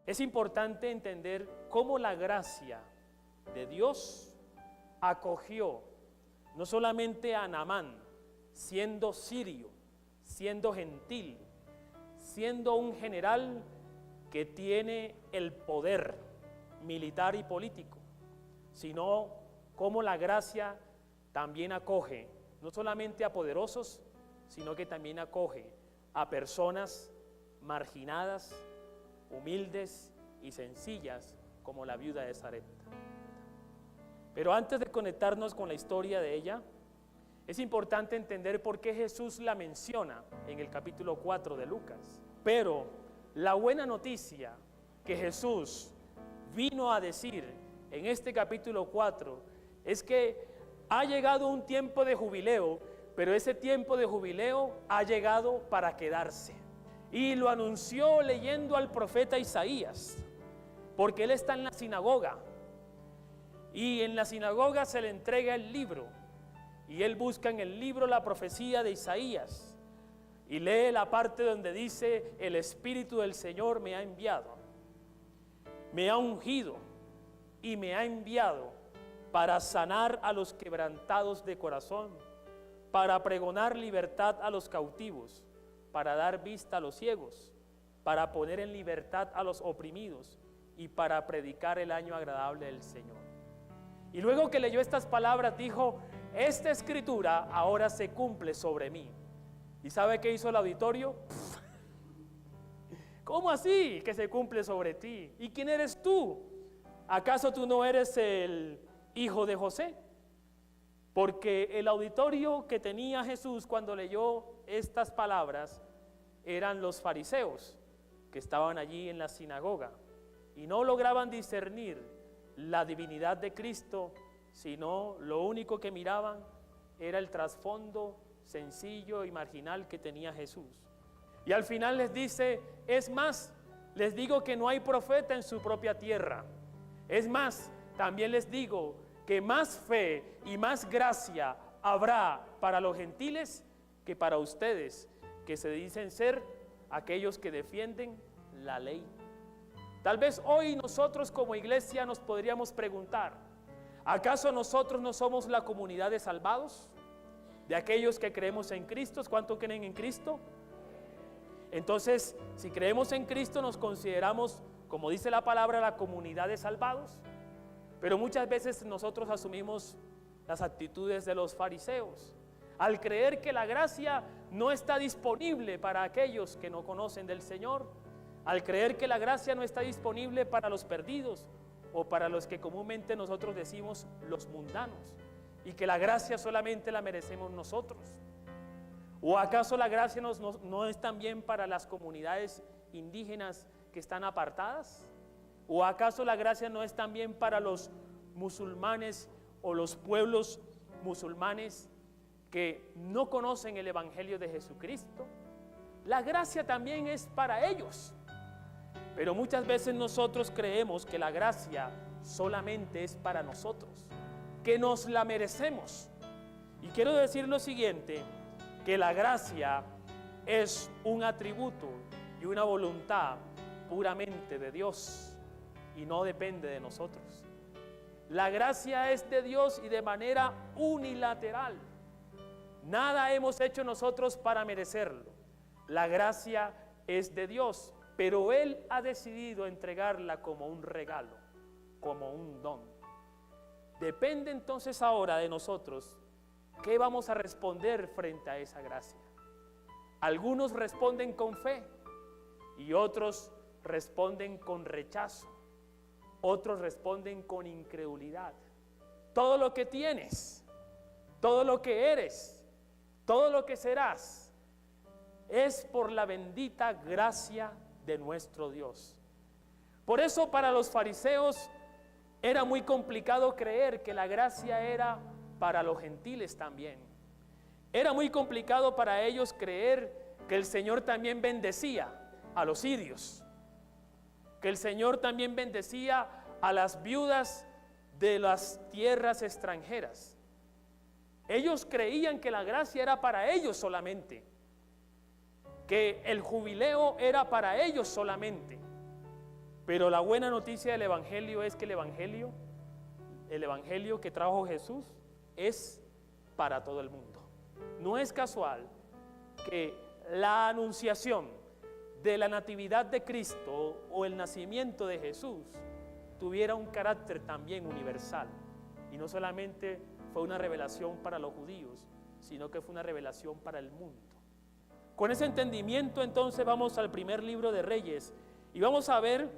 Es importante entender cómo la gracia de Dios acogió no solamente a Naamán, siendo sirio, siendo gentil, siendo un general que tiene el poder militar y político, sino cómo la gracia también acoge no solamente a poderosos, sino que también acoge a personas marginadas, humildes y sencillas, como la viuda de Sarepta. Pero antes de conectarnos con la historia de ella, es importante entender por qué Jesús la menciona en el capítulo 4 de Lucas. Pero la buena noticia que Jesús vino a decir en este capítulo 4 es que ha llegado un tiempo de jubileo, pero ese tiempo de jubileo ha llegado para quedarse. Y lo anunció leyendo al profeta Isaías, porque él está en la sinagoga, y en la sinagoga se le entrega el libro, y él busca en el libro la profecía de Isaías, y lee la parte donde dice: el Espíritu del Señor me ha enviado, me ha ungido y me ha enviado para sanar a los quebrantados de corazón, para pregonar libertad a los cautivos, para dar vista a los ciegos, para poner en libertad a los oprimidos y para predicar el año agradable del Señor. Y luego que leyó estas palabras dijo: esta escritura ahora se cumple sobre mí. ¿Y sabe qué hizo el auditorio? ¿Cómo así que se cumple sobre ti? ¿Y quién eres tú? ¿Acaso tú no eres el hijo de José? Porque el auditorio que tenía Jesús cuando leyó estas palabras eran los fariseos que estaban allí en la sinagoga y no lograban discernir la divinidad de Cristo, sino lo único que miraban era el trasfondo sencillo y marginal que tenía Jesús. Y al final les dice: es más, les digo que no hay profeta en su propia tierra. Es más, también les digo que más fe y más gracia habrá para los gentiles que para ustedes, que se dicen ser aquellos que defienden la ley. Tal vez hoy nosotros como iglesia nos podríamos preguntar: ¿acaso nosotros no somos la comunidad de salvados? De aquellos que creemos en Cristo. ¿Cuánto creen en Cristo? Entonces, si creemos en Cristo, nos consideramos, como dice la palabra, la comunidad de salvados. Pero muchas veces nosotros asumimos las actitudes de los fariseos, al creer que la gracia no está disponible para aquellos que no conocen del Señor, al creer que la gracia no está disponible para los perdidos o para los que comúnmente nosotros decimos los mundanos, y que la gracia solamente la merecemos nosotros. ¿O acaso la gracia no es también para las comunidades indígenas que están apartadas? ¿O acaso la gracia no es también para los musulmanes o los pueblos musulmanes que no conocen el Evangelio de Jesucristo? La gracia también es para ellos. Pero muchas veces nosotros creemos que la gracia solamente es para nosotros, que nos la merecemos. Y quiero decir lo siguiente, que la gracia es un atributo y una voluntad puramente de Dios y no depende de nosotros. La gracia es de Dios y de manera unilateral. Nada hemos hecho nosotros para merecerlo. La gracia es de Dios, pero Él ha decidido entregarla como un regalo, como un don. Depende entonces ahora de nosotros qué vamos a responder frente a esa gracia. Algunos responden con fe y otros responden con rechazo. Otros responden con incredulidad. Todo lo que tienes, todo lo que eres, todo lo que serás, es por la bendita gracia de nuestro Dios. Por eso para los fariseos era muy complicado creer que la gracia era para los gentiles también. Era muy complicado para ellos creer que el Señor también bendecía a los sirios, que el Señor también bendecía a las viudas de las tierras extranjeras. Ellos creían que la gracia era para ellos solamente, que el jubileo era para ellos solamente. Pero la buena noticia del Evangelio es que el Evangelio que trajo Jesús es para todo el mundo. No es casual que la anunciación de la natividad de Cristo o el nacimiento de Jesús tuviera un carácter también universal. Y no solamente fue una revelación para los judíos, sino que fue una revelación para el mundo. Con ese entendimiento, entonces, vamos al primer libro de Reyes y vamos a ver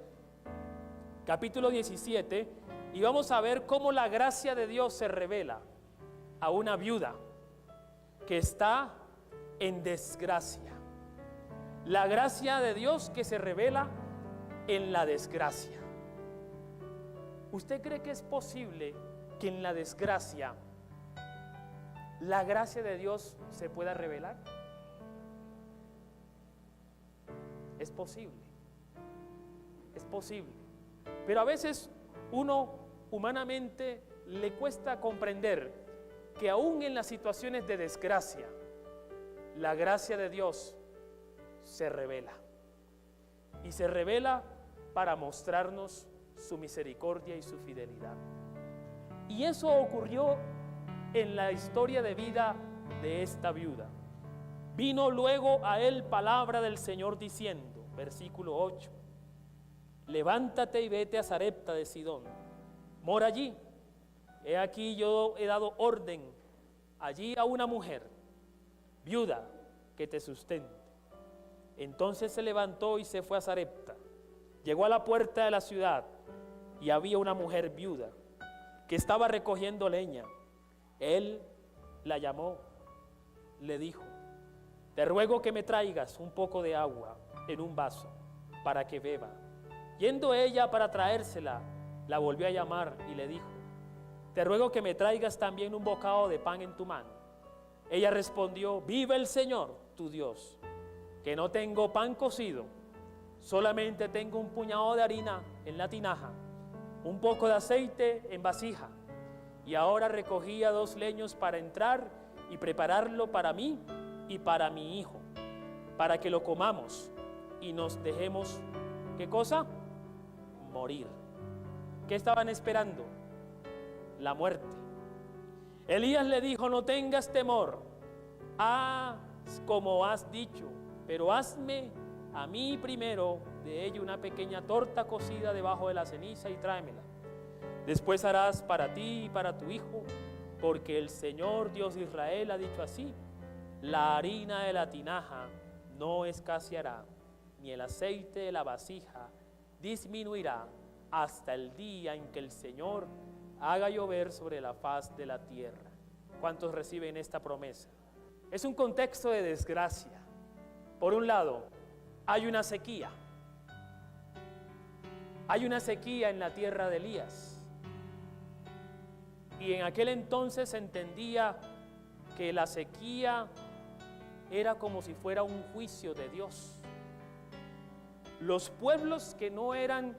capítulo 17 y vamos a ver cómo la gracia de Dios se revela a una viuda que está en desgracia. La gracia de Dios que se revela en la desgracia. ¿Usted cree que es posible que en la desgracia la gracia de Dios se pueda revelar? Es posible. Es posible. Pero a veces uno humanamente le cuesta comprender que aún en las situaciones de desgracia, la gracia de Dios se revela. Y se revela para mostrarnos su misericordia y su fidelidad. Y eso ocurrió en la historia de vida de esta viuda. Vino luego a él palabra del Señor diciendo, versículo 8, levántate y vete a Sarepta de Sidón, mora allí. He aquí yo he dado orden allí a una mujer, viuda, que te sustente. Entonces se levantó y se fue a Sarepta. Llegó a la puerta de la ciudad y había una mujer viuda que estaba recogiendo leña. Él la llamó, le dijo, te ruego que me traigas un poco de agua en un vaso para que beba. Yendo ella para traérsela, la volvió a llamar y le dijo, te ruego que me traigas también un bocado de pan en tu mano. Ella respondió, vive el Señor, tu Dios, que no tengo pan cocido, solamente tengo un puñado de harina en la tinaja, un poco de aceite en vasija, y ahora recogía 2 leños para entrar y prepararlo para mí y para mi hijo, para que lo comamos y nos dejemos, ¿qué cosa? Morir. ¿Qué estaban esperando? La muerte. Elías le dijo, no tengas temor, haz como has dicho, pero hazme a mí primero de ella una pequeña torta cocida debajo de la ceniza y tráemela. Después harás para ti y para tu hijo, porque el Señor Dios de Israel ha dicho así, la harina de la tinaja no escaseará, ni el aceite de la vasija disminuirá hasta el día en que el Señor haga llover sobre la faz de la tierra. ¿Cuántos reciben esta promesa? Es un contexto de desgracia. Por un lado, hay una sequía. Hay una sequía en la tierra de Elías. Y en aquel entonces se entendía que la sequía era como si fuera un juicio de Dios. Los pueblos que no eran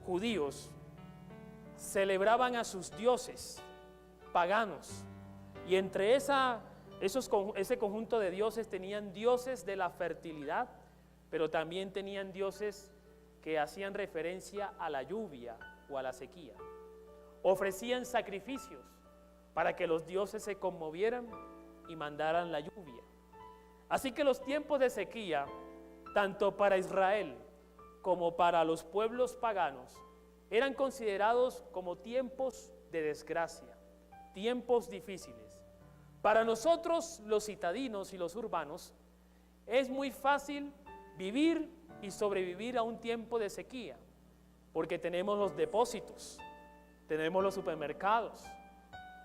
judíos celebraban a sus dioses paganos, y entre ese conjunto de dioses tenían dioses de la fertilidad, pero también tenían dioses que hacían referencia a la lluvia o a la sequía. Ofrecían sacrificios para que los dioses se conmovieran y mandaran la lluvia. Así que los tiempos de sequía, tanto para Israel como para los pueblos paganos, eran considerados como tiempos de desgracia, tiempos difíciles. Para nosotros, los citadinos y los urbanos, es muy fácil vivir y sobrevivir a un tiempo de sequía, porque tenemos los depósitos, tenemos los supermercados,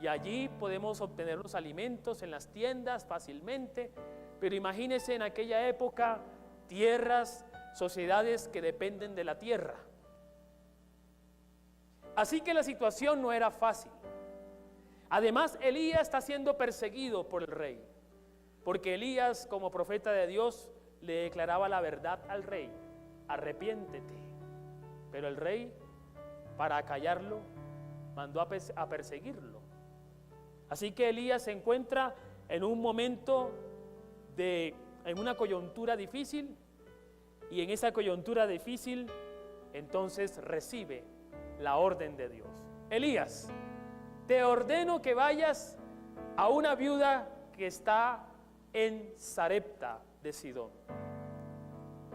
y allí podemos obtener los alimentos en las tiendas fácilmente. Pero imagínense en aquella época tierras, sociedades que dependen de la tierra. Así que la situación no era fácil. Además, Elías está siendo perseguido por el rey, porque Elías, como profeta de Dios, le declaraba la verdad al rey: arrepiéntete. Pero el rey, para acallarlo, mandó a perseguirlo. Así que Elías se encuentra en un momento en una coyuntura difícil, y en esa coyuntura difícil entonces recibe la orden de Dios. Elías, te ordeno que vayas a una viuda que está en Sarepta de Sidón.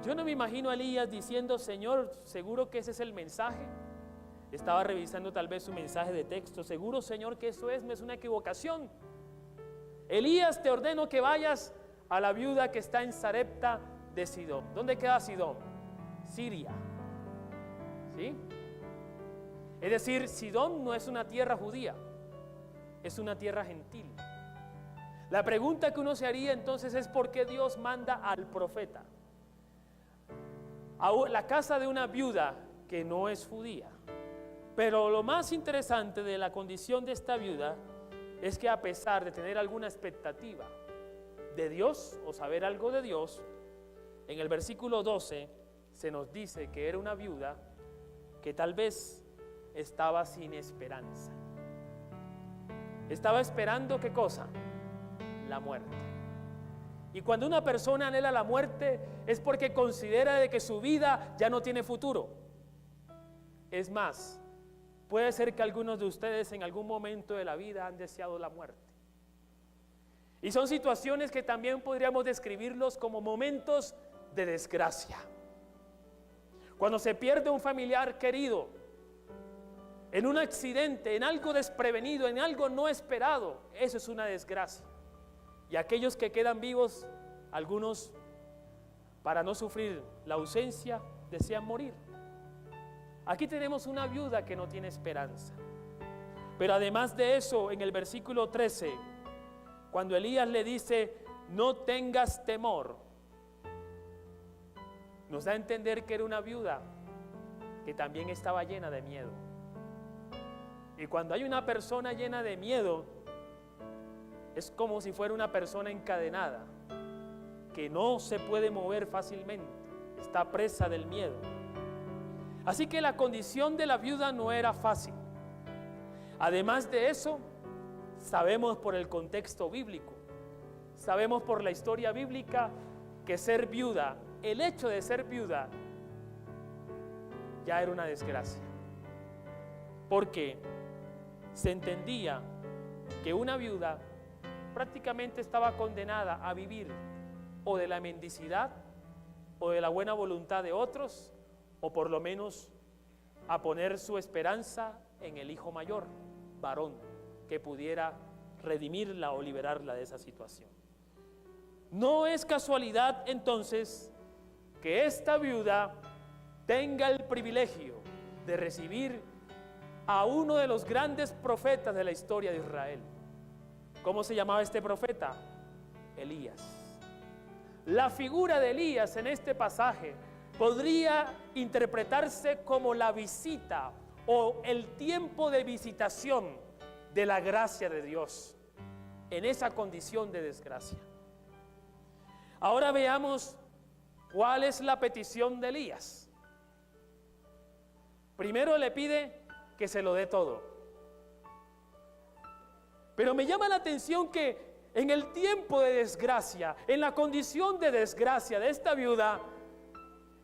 Yo no me imagino a Elías diciendo, Señor, seguro que ese es el mensaje. Estaba revisando tal vez su mensaje de texto. Seguro, Señor, que eso es, no es una equivocación. Elías, te ordeno que vayas a la viuda que está en Sarepta de Sidón. ¿Dónde queda Sidón? Siria. ¿Sí? Es decir, Sidón no es una tierra judía, es una tierra gentil. La pregunta que uno se haría entonces es ¿por qué Dios manda al profeta a la casa de una viuda que no es judía? Pero lo más interesante de la condición de esta viuda es que a pesar de tener alguna expectativa de Dios o saber algo de Dios, en el versículo 12 se nos dice que era una viuda que tal vez estaba sin esperanza. Estaba esperando ¿qué cosa? La muerte. Y cuando una persona anhela la muerte es porque considera de que su vida ya no tiene futuro. Es más, puede ser que algunos de ustedes en algún momento de la vida han deseado la muerte. Y son situaciones que también podríamos describirlos como momentos de desgracia. Cuando se pierde un familiar querido, en un accidente, en algo desprevenido, en algo no esperado, eso es una desgracia. Y aquellos que quedan vivos, algunos, para no sufrir la ausencia, desean morir. Aquí tenemos una viuda que no tiene esperanza. Pero además de eso, en el versículo 13, cuando Elías le dice, no tengas temor, nos da a entender que era una viuda que también estaba llena de miedo. Y cuando hay una persona llena de miedo, es como si fuera una persona encadenada, que no se puede mover fácilmente, está presa del miedo. Así que la condición de la viuda no era fácil. Además de eso, sabemos por el contexto bíblico, sabemos por la historia bíblica que ser viuda, el hecho de ser viuda, ya era una desgracia. Porque se entendía que una viuda prácticamente estaba condenada a vivir o de la mendicidad o de la buena voluntad de otros, o por lo menos a poner su esperanza en el hijo mayor, varón, que pudiera redimirla o liberarla de esa situación. No es casualidad entonces que esta viuda tenga el privilegio de recibir a uno de los grandes profetas de la historia de Israel. ¿Cómo se llamaba este profeta? Elías. La figura de Elías en este pasaje podría interpretarse como la visita o el tiempo de visitación de la gracia de Dios en esa condición de desgracia. Ahora veamos cuál es la petición de Elías. Primero le pide que se lo dé todo. Pero me llama la atención que en el tiempo de desgracia, en la condición de desgracia de esta viuda,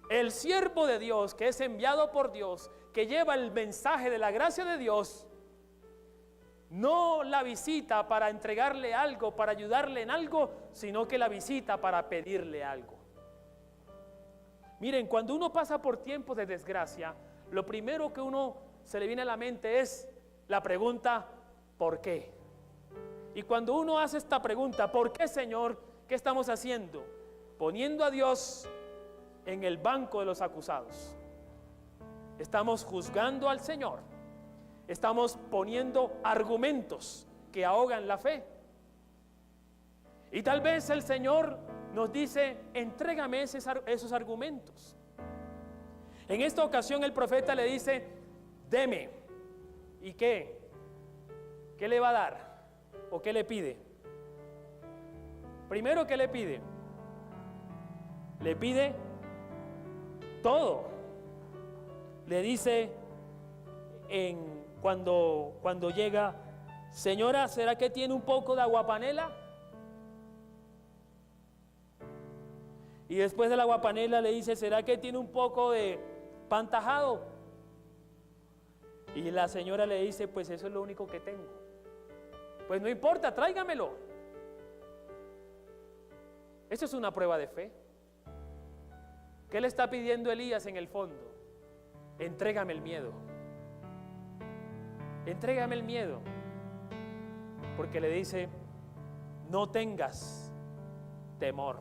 el siervo de Dios, que es enviado por Dios, que lleva el mensaje de la gracia de Dios, no la visita para entregarle algo, para ayudarle en algo, sino que la visita para pedirle algo. Miren, cuando uno pasa por tiempos de desgracia, lo primero que uno se le viene a la mente es la pregunta, ¿por qué? Y cuando uno hace esta pregunta, ¿por qué, Señor? ¿Qué estamos haciendo? Poniendo a Dios en el banco de los acusados. Estamos juzgando al Señor. Estamos poniendo argumentos que ahogan la fe. Y tal vez el Señor nos dice, entrégame esos argumentos. En esta ocasión el profeta le dice, deme. ¿Y qué? ¿Qué le va a dar? ¿O qué le pide? Primero, ¿qué le pide? Le pide todo. Le dice cuando llega, señora, ¿será que tiene un poco de aguapanela? Y después de la aguapanela le dice, ¿será que tiene un poco de pan tajado. Y la señora le dice, pues eso es lo único que tengo. Pues no importa, tráigamelo. Eso es una prueba de fe. ¿Qué le está pidiendo Elías en el fondo? Entrégame el miedo. Entrégame el miedo. Porque le dice, no tengas temor.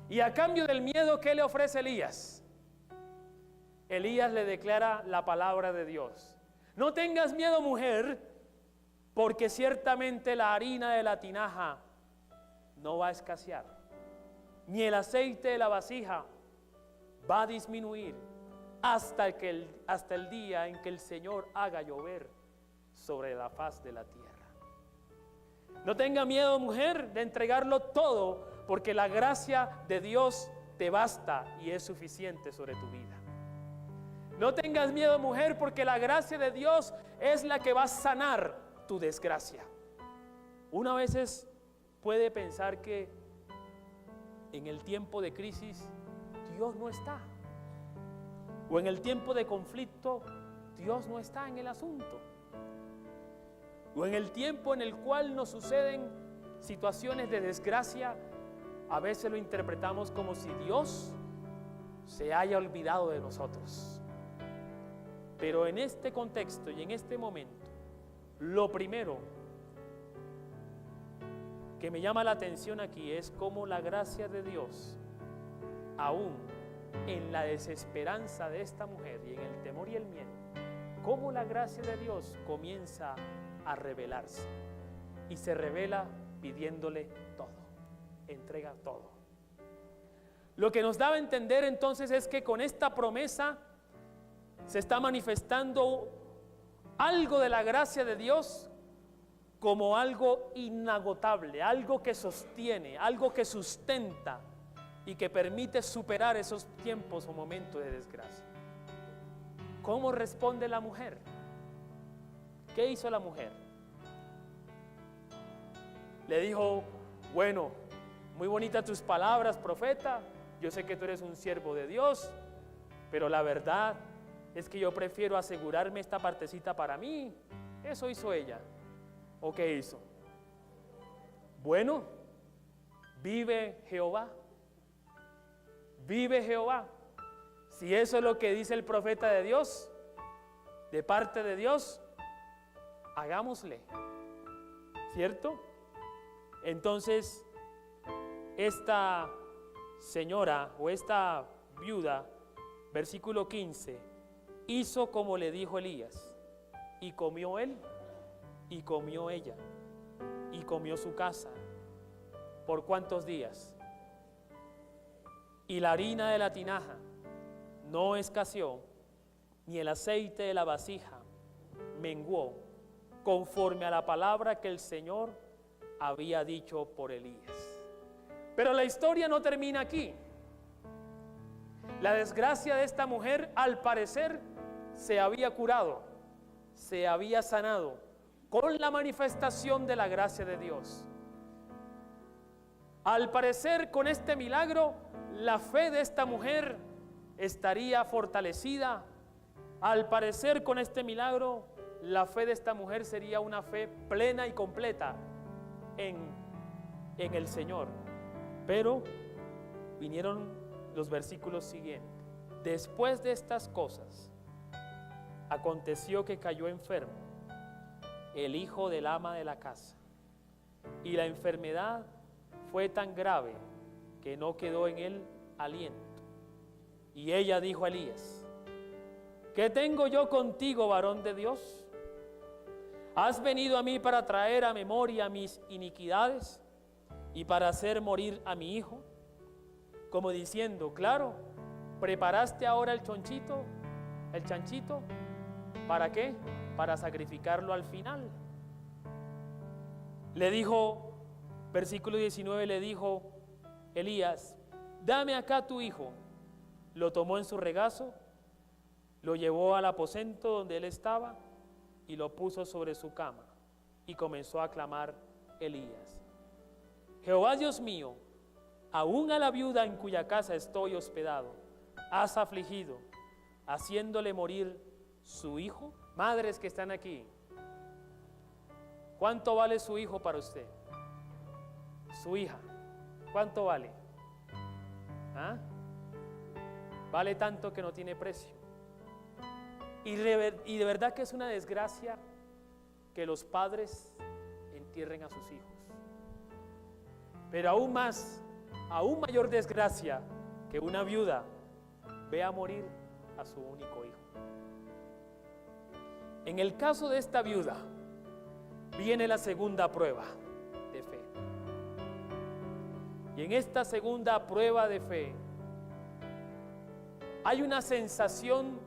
Y a cambio del miedo, ¿qué le ofrece Elías? Elías le declara la palabra de Dios. No tengas miedo, mujer, porque ciertamente la harina de la tinaja no va a escasear, ni el aceite de la vasija va a disminuir hasta el día en que el Señor haga llover sobre la faz de la tierra. No tenga miedo, mujer, de entregarlo todo, porque la gracia de Dios te basta y es suficiente sobre tu vida. No tengas miedo, mujer, porque la gracia de Dios es la que va a sanar tu desgracia. Una vez puede pensar que en el tiempo de crisis Dios no está, o en el tiempo de conflicto Dios no está en el asunto, o en el tiempo en el cual nos suceden situaciones de desgracia. A veces lo interpretamos como si Dios se haya olvidado de nosotros. Pero en este contexto y en este momento, lo primero que me llama la atención aquí es cómo la gracia de Dios, aún en la desesperanza de esta mujer y en el temor y el miedo, cómo la gracia de Dios comienza a revelarse y se revela pidiéndole todo, entrega todo. Lo que nos daba a entender entonces es que con esta promesa se está manifestando algo de la gracia de Dios como algo inagotable, algo que sostiene, algo que sustenta y que permite superar esos tiempos o momentos de desgracia. ¿Cómo responde la mujer? ¿Qué hizo la mujer? Le dijo, bueno, muy bonitas tus palabras, profeta, yo sé que tú eres un siervo de Dios, pero la verdad es que yo prefiero asegurarme esta partecita para mí. Eso hizo ella. ¿O qué hizo? Bueno, vive Jehová. Vive Jehová. Si eso es lo que dice el profeta de Dios, de parte de Dios, hagámosle. ¿Cierto? Entonces, esta señora o esta viuda, versículo 15, hizo como le dijo Elías, y comió él, y comió ella, y comió su casa. ¿Por cuántos días? Y la harina de la tinaja no escaseó, ni el aceite de la vasija menguó, conforme a la palabra que el Señor había dicho por Elías. Pero la historia no termina aquí. La desgracia de esta mujer, al parecer, se había curado, se había sanado con la manifestación de la gracia de Dios. Al parecer, con este milagro, la fe de esta mujer estaría fortalecida. Al parecer, con este milagro, la fe de esta mujer sería una fe plena y completa en el Señor. Pero vinieron los versículos siguientes. Después de estas cosas, aconteció que cayó enfermo el hijo del ama de la casa, y la enfermedad fue tan grave que no quedó en él aliento. Y ella dijo a Elías, ¿qué tengo yo contigo, varón de Dios? ¿Has venido a mí para traer a memoria mis iniquidades y para hacer morir a mi hijo? Como diciendo, claro, preparaste ahora el chanchito, ¿para qué? Para sacrificarlo al final. Le dijo, versículo 19, le dijo Elías, dame acá tu hijo. Lo tomó en su regazo, lo llevó al aposento donde él estaba y lo puso sobre su cama, y comenzó a clamar Elías, Jehová Dios mío, aún a la viuda en cuya casa estoy hospedado has afligido, haciéndole morir su hijo? Madres que están aquí, ¿cuánto vale su hijo para usted? Su hija, ¿cuánto vale? ¿Ah? Vale tanto que no tiene precio. Y de verdad que es una desgracia que los padres entierren a sus hijos. Pero aún más, aún mayor desgracia que una viuda vea morir a su único hijo. En el caso de esta viuda, viene la segunda prueba de fe. Y en esta segunda prueba de fe, hay una sensación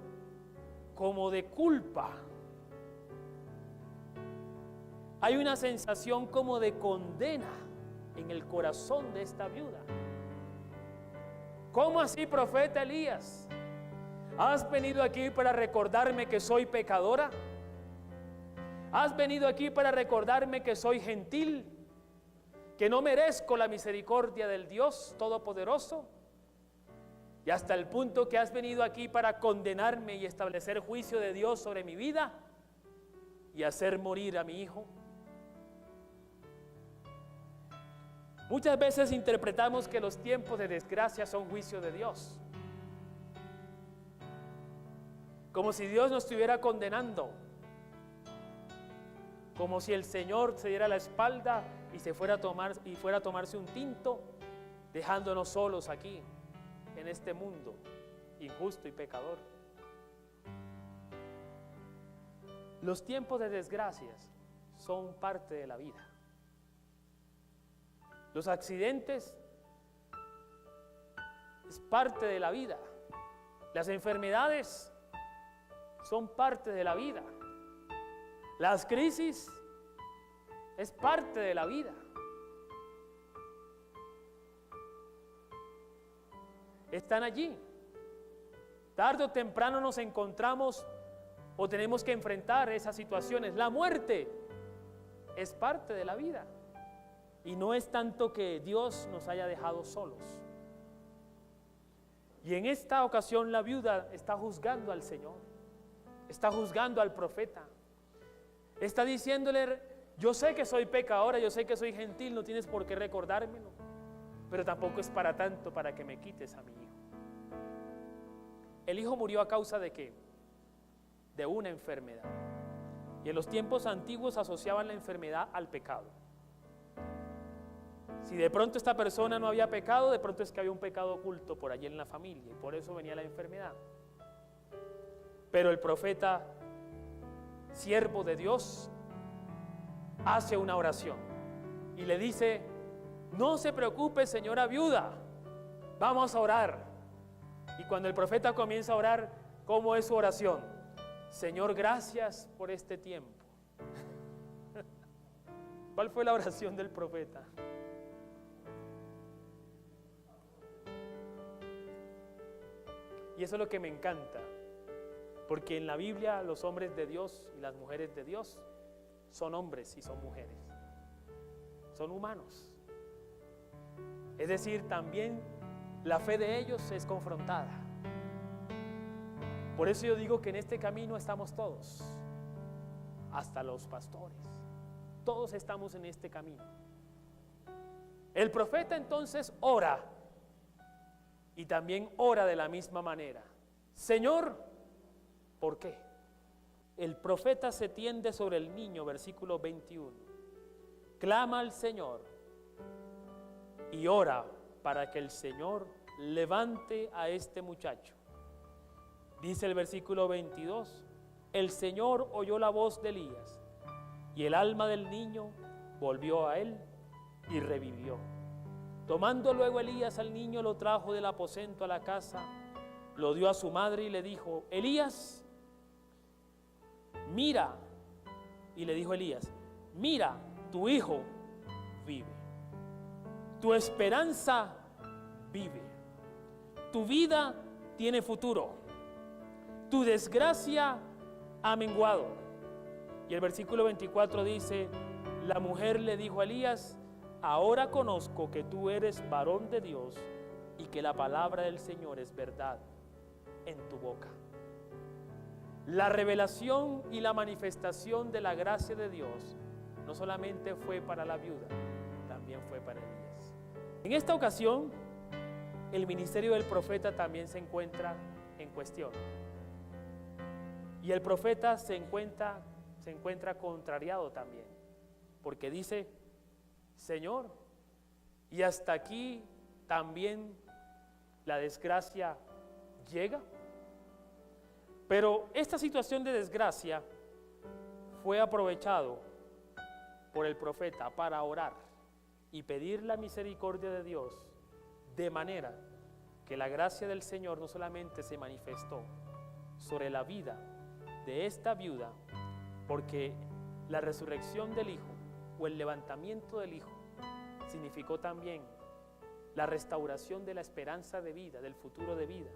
como de culpa. Hay una sensación como de condena en el corazón de esta viuda. ¿Cómo así, profeta Elías? ¿Has venido aquí para recordarme que soy pecadora? ¿Has venido aquí para recordarme que soy gentil? ¿Que no merezco la misericordia del Dios Todopoderoso? Y hasta el punto que has venido aquí para condenarme y establecer juicio de Dios sobre mi vida y hacer morir a mi hijo. Muchas veces interpretamos que los tiempos de desgracia son juicio de Dios, como si Dios nos estuviera condenando, como si el Señor se diera la espalda y fuera a tomarse un tinto, dejándonos solos aquí en este mundo injusto y pecador. Los tiempos de desgracias son parte de la vida. Los accidentes es parte de la vida. Las enfermedades son parte de la vida. Las crisis es parte de la vida. Están allí. Tarde o temprano nos encontramos o tenemos que enfrentar esas situaciones. La muerte es parte de la vida. Y no es tanto que Dios nos haya dejado solos. Y en esta ocasión la viuda está juzgando al Señor, está juzgando al profeta, está diciéndole: yo sé que soy pecadora, yo sé que soy gentil, no tienes por qué recordármelo, pero tampoco es para tanto para que me quites a mi hijo. El hijo murió a causa de ¿qué? De una enfermedad. Y en los tiempos antiguos asociaban la enfermedad al pecado. Si de pronto esta persona no había pecado, de pronto es que había un pecado oculto por allí en la familia y por eso venía la enfermedad. Pero el profeta, siervo de Dios, hace una oración y le dice: no se preocupe, señora viuda, vamos a orar. Y cuando el profeta comienza a orar, ¿cómo es su oración? Señor, gracias por este tiempo. ¿Cuál fue la oración del profeta? Y eso es lo que me encanta, porque en la Biblia los hombres de Dios y las mujeres de Dios son hombres y son mujeres, son humanos. Es decir, también la fe de ellos es confrontada. Por eso yo digo que en este camino estamos todos, hasta los pastores, todos estamos en este camino. El profeta entonces ora, y también ora de la misma manera: Señor, ¿por qué? El profeta se tiende sobre el niño, versículo 21, clama al Señor y ora para que el Señor levante a este muchacho. Dice el versículo 22, el Señor oyó la voz de Elías y el alma del niño volvió a él y revivió. Tomando luego Elías al niño, lo trajo del aposento a la casa, lo dio a su madre y le dijo: Elías, mira. Y le dijo Elías: mira, tu hijo vive. Tu esperanza vive. Tu vida tiene futuro. Tu desgracia ha menguado. Y el versículo 24 dice: la mujer le dijo a Elías: ahora conozco que tú eres varón de Dios y que la palabra del Señor es verdad en tu boca. La revelación y la manifestación de la gracia de Dios no solamente fue para la viuda, también fue para Elías. En esta ocasión, el ministerio del profeta también se encuentra en cuestión. Y el profeta se encuentra contrariado también, porque dice: Señor, ¿y hasta aquí también la desgracia llega? Pero esta situación de desgracia fue aprovechado por el profeta para orar y pedir la misericordia de Dios, de manera que la gracia del Señor no solamente se manifestó sobre la vida de esta viuda, porque la resurrección del Hijo o el levantamiento del Hijo significó también la restauración de la esperanza de vida, del futuro de vida,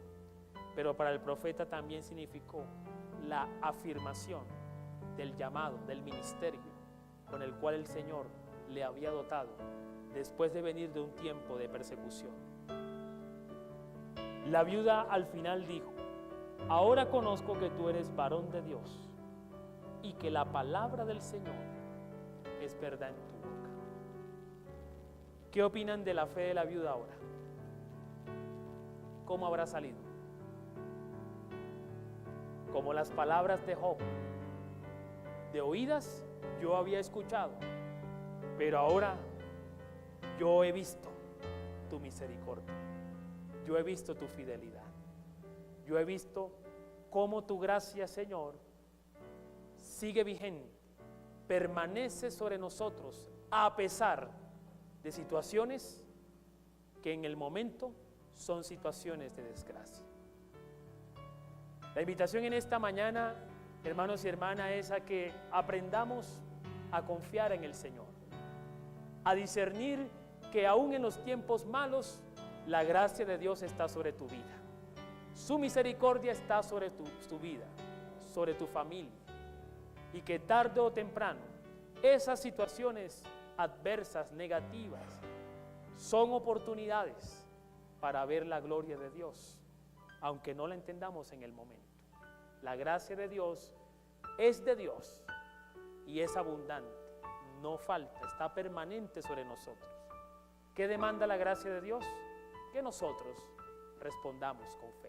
pero para el profeta también significó la afirmación del llamado, del ministerio con el cual el Señor le había dotado después de venir de un tiempo de persecución. La viuda al final dijo: ahora conozco que tú eres varón de Dios y que la palabra del Señor es verdad en tu boca. ¿Qué opinan de la fe de la viuda ahora? ¿Cómo habrá salido? Como las palabras de Job: de oídas yo había escuchado, pero ahora yo he visto tu misericordia, yo he visto tu fidelidad, yo he visto cómo tu gracia, Señor, sigue vigente, permanece sobre nosotros a pesar de situaciones que en el momento son situaciones de desgracia. La invitación en esta mañana, hermanos y hermanas, es a que aprendamos a confiar en el Señor, a discernir que aún en los tiempos malos la gracia de Dios está sobre tu vida, su misericordia está sobre tu vida, sobre tu familia, y que tarde o temprano esas situaciones adversas, negativas, son oportunidades para ver la gloria de Dios, aunque no la entendamos en el momento. La gracia de Dios es de Dios y es abundante, no falta, está permanente sobre nosotros. ¿Qué demanda la gracia de Dios? Que nosotros respondamos con fe.